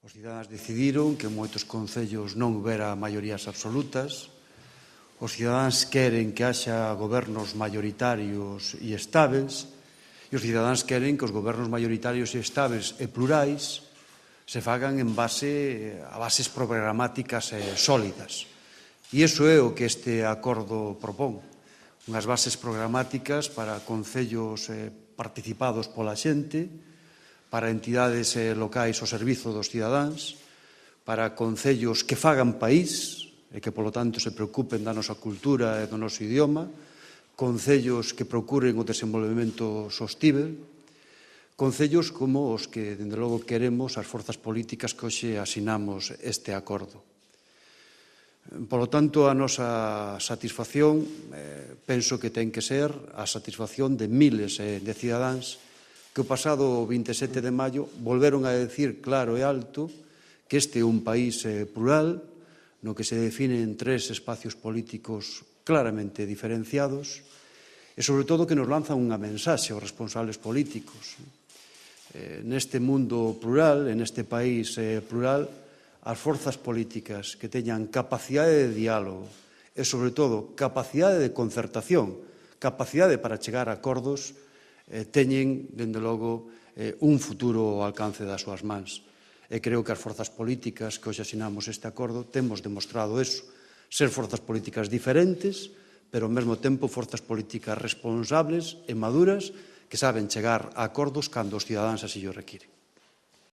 Os cidadáns decidiron que en moitos concellos non houbera maiorías absolutas. Os cidadáns queren que haxa gobernos maioritarios e estáveis, e os cidadáns queren que os gobernos maioritarios e estáveis e plurais se fagan a bases programáticas sólidas. E iso é o que este acordo propón, unhas bases programáticas para concellos participados pola xente, para entidades locais ao servizo dos cidadáns, para concellos que fagan país e que, polo tanto, se preocupen da nosa cultura e do noso idioma, concellos que procuren o desenvolvemento sostíbel, concellos como os que, dende logo, queremos as forzas políticas que hoxe asinamos este acordo. Polo tanto, a nosa satisfacción penso que ten que ser a satisfacción de miles de cidadáns que o pasado 27 de maio volveron a decir claro e alto que este é un país plural no que se definen tres espacios políticos claramente diferenciados e, sobre todo, que nos lanzan unha mensaxe aos responsables políticos. Neste mundo plural, en este país plural, as forzas políticas que teñan capacidade de diálogo e, sobre todo, capacidade de concertación, capacidade para chegar a acordos, teñen, dende logo, un futuro ao alcance das súas mans. E creo que as forzas políticas que hoxe asinamos este acordo temos demostrado eso, ser forzas políticas diferentes, pero ao mesmo tempo forzas políticas responsables e maduras que saben chegar a acordos cando os cidadáns así o requiren.